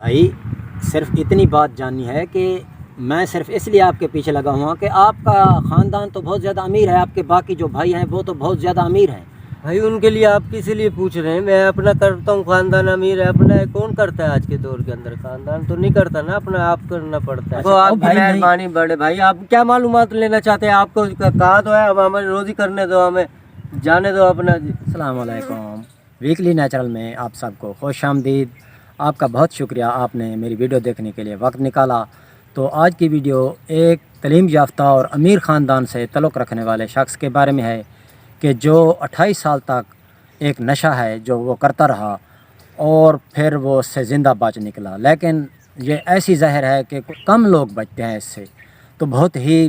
بھائی صرف اتنی بات جاننی ہے کہ میں صرف اس لیے آپ کے پیچھے لگا ہوا کہ آپ کا خاندان تو بہت زیادہ امیر ہے، آپ کے باقی جو بھائی ہیں وہ تو بہت زیادہ امیر ہیں۔ بھائی ان کے لیے آپ کس لیے پوچھ رہے ہیں؟ میں اپنا کرتا ہوں، خاندان امیر ہے اپنا، کون کرتا ہے آج کے دور کے اندر؟ خاندان تو نہیں کرتا نا، اپنا آپ کرنا پڑتا ہے۔ تو آپ کی مہربانی بڑے بھائی، آپ کیا معلومات لینا چاہتے ہیں؟ آپ کو کہا تو ہے، اب ہمیں روزی کرنے دو، ہمیں جانے دو اپنا۔ السلام علیکم، ویکلی نیچرل میں آپ سب کو خوش آمدید۔ آپ کا بہت شکریہ، آپ نے میری ویڈیو دیکھنے کے لیے وقت نکالا۔ تو آج کی ویڈیو ایک تعلیم یافتہ اور امیر خاندان سے تعلق رکھنے والے شخص کے بارے میں ہے کہ جو 28 سال تک ایک نشہ ہے جو وہ کرتا رہا اور پھر وہ اس سے زندہ بچ نکلا، لیکن یہ ایسی زہر ہے کہ کم لوگ بچتے ہیں اس سے۔ تو بہت ہی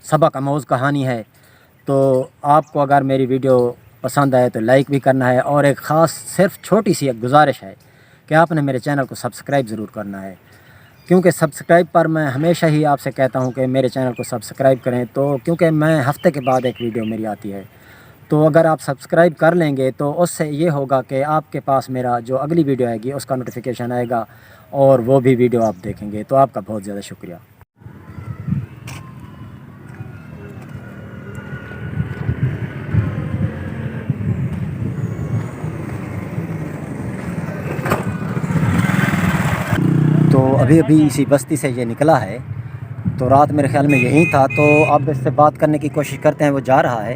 سبق آموز کہانی ہے۔ تو آپ کو اگر میری ویڈیو پسند آئے تو لائک بھی کرنا ہے، اور ایک خاص صرف چھوٹی سی ایک گزارش ہے کہ آپ نے میرے چینل کو سبسکرائب ضرور کرنا ہے، کیونکہ سبسکرائب پر میں ہمیشہ ہی آپ سے کہتا ہوں کہ میرے چینل کو سبسکرائب کریں، تو کیونکہ میں ہفتے کے بعد ایک ویڈیو میری آتی ہے، تو اگر آپ سبسکرائب کر لیں گے تو اس سے یہ ہوگا کہ آپ کے پاس میرا جو اگلی ویڈیو آئے گی اس کا نوٹیفیکیشن آئے گا اور وہ بھی ویڈیو آپ دیکھیں گے۔ تو آپ کا بہت زیادہ شکریہ۔ تو ابھی اسی بستی سے یہ نکلا ہے، تو رات میرے خیال میں یہیں تھا، تو اب اس سے بات کرنے کی کوشش کرتے ہیں۔ وہ جا رہا ہے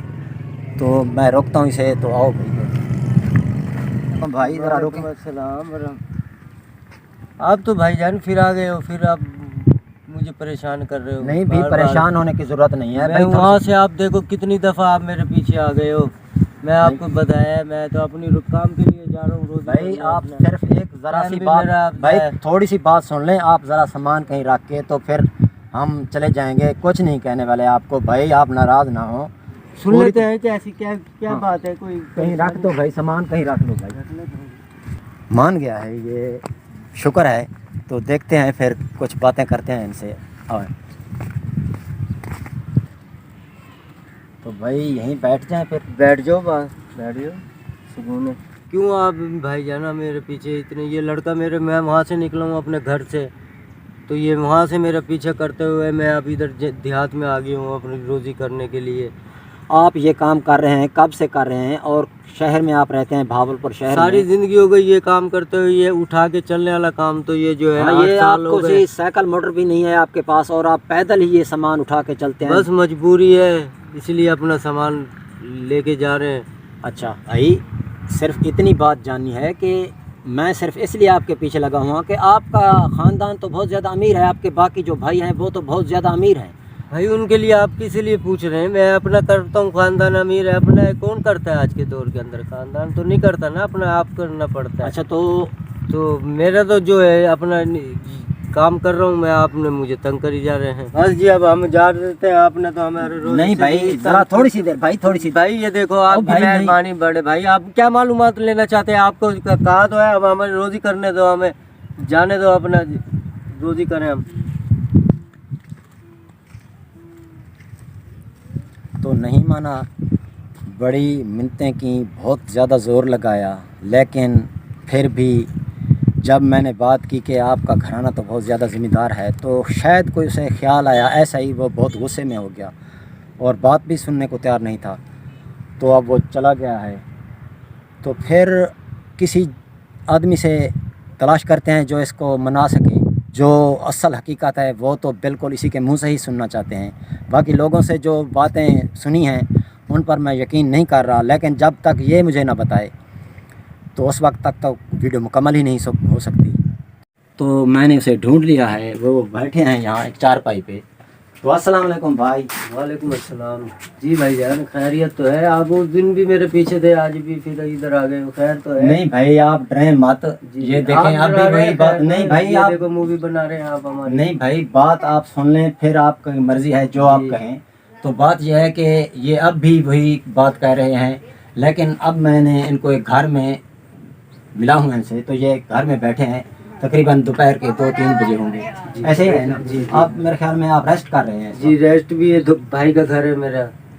تو میں روکتا ہوں اسے، تو آؤ بھائی ذرا روکیں۔ السلام آپ تو بھائی جان پھر آ گئے ہو، پھر آپ مجھے پریشان کر رہے ہو۔ نہیں بھی پریشان ہونے کی ضرورت نہیں ہے میں وہاں سے آپ دیکھو کتنی دفعہ آپ میرے پیچھے آ گئے ہو، میں آپ کو بتایا میں تو اپنی کام کے لیے جا رہا ہوں روز۔ بھائی آپ صرف ایک ذرا سی بات، بھائی تھوڑی سی بات سن لیں آپ، ذرا سامان کہیں رکھ کے تو پھر ہم چلے جائیں گے، کچھ نہیں کہنے والے آپ کو۔ بھائی آپ ناراض نہ ہو، سن لیتے ہیں کہ ایسی کیا بات ہے، کوئی کہیں رکھ دو بھائی، سامان کہیں رکھ دو بھائی۔ مان گیا ہے یہ، شکر ہے۔ تو دیکھتے ہیں پھر کچھ باتیں کرتے ہیں ان سے۔ اور تو بھائی یہیں بیٹھ جائیں، پھر بیٹھ جاؤ، بیٹھ جاؤ، سکون ہے۔ کیوں آپ بھائی جانا میرے پیچھے اتنے؟ یہ لڑکا میں وہاں سے نکلا ہوں اپنے گھر سے، تو یہ وہاں سے میرا پیچھے کرتے ہوئے میں اب ادھر دیہات میں آ گئی ہوں اپنی روزی کرنے کے لیے۔ آپ یہ کام کر رہے ہیں کب سے کر رہے ہیں؟ اور شہر میں آپ رہتے ہیں بھاولپور شہر میں؟ ساری زندگی ہو گئی یہ کام کرتے ہوئے، یہ اٹھا کے چلنے والا کام تو یہ جو ہے یہ آپ کو سائیکل موٹر بھی نہیں ہے آپ کے پاس، اور آپ پیدل ہی یہ سامان اٹھا کے چلتے ہیں؟ بس مجبوری ہے، اس لیے اپنا سامان لے کے جا رہے ہیں۔ اچھا بھائی صرف اتنی بات جاننی ہے کہ میں صرف اس لیے آپ کے پیچھے لگا ہوا کہ آپ کا خاندان تو بہت زیادہ امیر ہے، آپ کے باقی جو بھائی ہیں وہ تو بہت زیادہ امیر ہیں۔ بھائی ان کے لیے آپ کس لیے پوچھ رہے ہیں؟ میں اپنا کرتا ہوں، خاندان امیر ہے اپنا، کون کرتا ہے آج کے دور کے اندر؟ خاندان تو نہیں کرتا نا، اپنا آپ کرنا پڑتا ہے۔ اچھا تو میرا تو جو ہے اپنا کام کر رہا ہوں میں، آپ نے مجھے تنگ کری جا رہے ہیں۔ بس جی اب ہم جا دیتے ہیں، آپ نے تو ہمارے روز نہیں بھائی ذرا تھوڑی سی دیر، بھائی تھوڑی سی۔ بھائی یہ دیکھو آپ کی مہربانی بڑے بھائی، آپ کیا معلومات لینا چاہتے ہیں؟ آپ کو کہا تو ہے، اب ہمیں روزی کرنے دو، ہمیں جانے دو اپنا، روزی کریں ہم۔ تو نہیں مانا، بڑی منتیں کی، بہت زیادہ زور لگایا، لیکن پھر بھی جب میں نے بات کی کہ آپ کا گھرانہ تو بہت زیادہ ذمہ دار ہے، تو شاید کوئی اسے خیال آیا، ایسا ہی وہ بہت غصے میں ہو گیا اور بات بھی سننے کو تیار نہیں تھا، تو اب وہ چلا گیا ہے۔ تو پھر کسی آدمی سے تلاش کرتے ہیں جو اس کو منا سکے، جو اصل حقیقت ہے وہ تو بالکل اسی کے منہ سے ہی سننا چاہتے ہیں۔ باقی لوگوں سے جو باتیں سنی ہیں ان پر میں یقین نہیں کر رہا، لیکن جب تک یہ مجھے نہ بتائے تو اس وقت تک تو ویڈیو مکمل ہی نہیں ہو سکتی۔ تو میں نے اسے ڈھونڈ لیا ہے، وہ بیٹھے ہیں یہاں ایک چارپائی پہ۔ تو السلام علیکم بھائی۔ وعلیکم السلام۔ جی بھائی جان خیریت تو ہے؟ آپ اس دن بھی میرے پیچھے تھے، آج بھی پھر ادھر آ گئے، خیر تو ہے؟ نہیں بھائی آپ ڈریں مت، یہ دیکھیں اب بھی وہی بات نہیں بھائی، آپ دیکھو مووی بنا رہے ہیں آپ ہماری۔ نہیں بھائی بات آپ سن لیں، پھر آپ کی مرضی ہے جو آپ کہیں۔ تو بات یہ ہے کہ یہ اب بھی وہی بات کہہ رہے ہیں، لیکن اب میں نے ان کو ایک گھر میں ملا ہوں ان سے، تو یہ گھر میں بیٹھے ہیں، تقریباً دوپہر کے 2-3 بجے ہوں گے، ایسے ہی ہے نا؟ جی آپ میرے خیال میں آپ ریسٹ کر رہے ہیں؟ جی ریسٹ بھی ہے، بھائی کا گھر ہے میرا۔